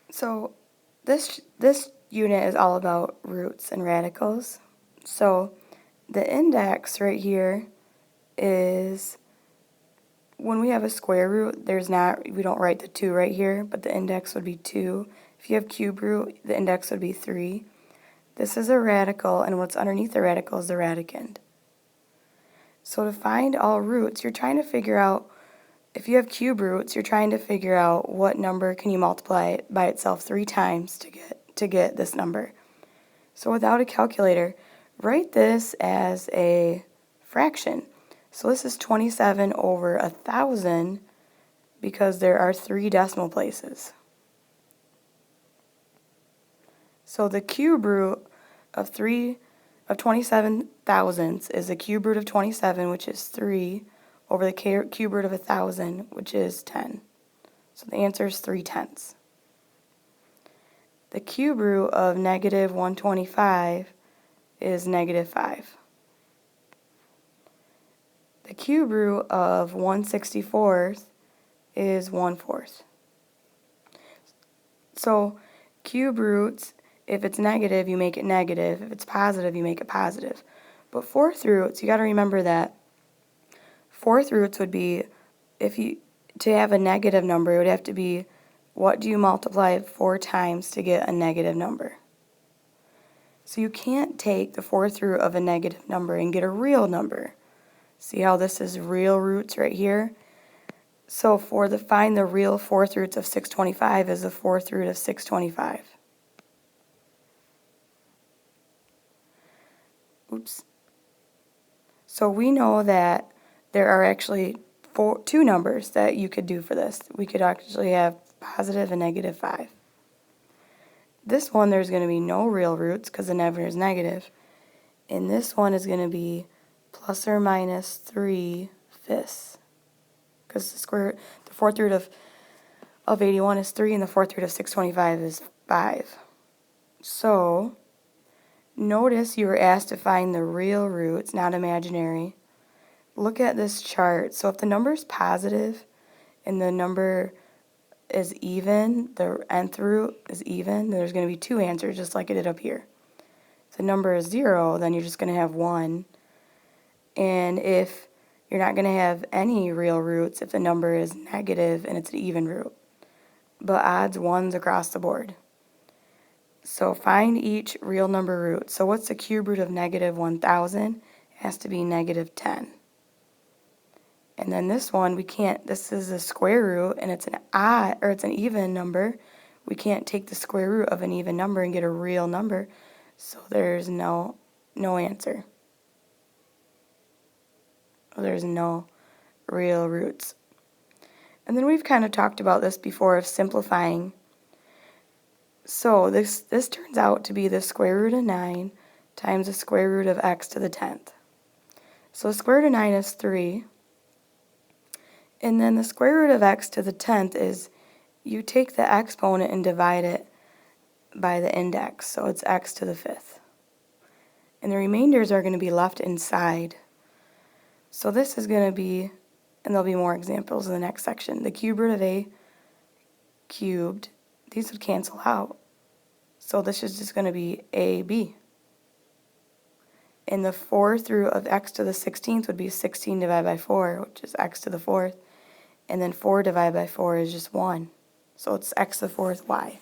So this unit is all about roots and radicals. So the index right here is when we have a square root, we don't write the 2 right here, but the index would be 2. If you have cube root, the index would be 3. This is a radical, and what's underneath the radical is the radicand. So to find all roots, you're trying to figure out, if you have cube roots, you're trying to figure out what number can you multiply by itself 3 times to get this number. So without a calculator, write this as a fraction. So this is 27 over 1,000 because there are 3 decimal places. So the cube root of 27 thousandths is the cube root of 27, which is 3, over the cube root of 1,000, which is 10. So the answer is 3/10. The cube root of negative 125 is negative 5. The cube root of 1/64 is 1/4. So cube roots, if it's negative, you make it negative. If it's positive, you make it positive. But fourth roots, you got to remember that fourth roots would be, to have a negative number, it would have to be, what do you multiply 4 times to get a negative number? So you can't take the fourth root of a negative number and get a real number. See how this is real roots right here? So find the real fourth roots of 625 is the fourth root of 625. Oops. So we know that there are actually 2 numbers that you could do for this. We could actually have positive and negative 5. This one, there's going to be no real roots because the number is negative. And this one is going to be plus or minus 3/5. Because the fourth root of 81 is 3 and the fourth root of 625 is 5. So notice you were asked to find the real roots, not imaginary. Look at this chart. So if the number is positive and the number is even, the nth root is even, then there's going to be 2 answers just like it did up here. If the number is 0, then you're just going to have 1. And if you're not going to have any real roots if the number is negative and it's an even root. But odds 1s across the board. So find each real number root. So what's the cube root of negative 1,000? It has to be negative 10. And then this one, this is a square root and it's an even number. We can't take the square root of an even number and get a real number. So there's no answer. There's no real roots. And then we've kind of talked about this before of simplifying. So this turns out to be the square root of 9 times the square root of x to the 10th. So the square root of 9 is 3. And then the square root of x to the 10th is, you take the exponent and divide it by the index. So it's x to the 5th. And the remainders are going to be left inside. So this is going to be, and there'll be more examples in the next section, the cube root of a cubed. These would cancel out. So this is just going to be ab. And the fourth root of x to the 16th would be 16 divided by 4, which is x to the 4th. And then 4 divided by 4 is just 1. So it's x to the 4th y.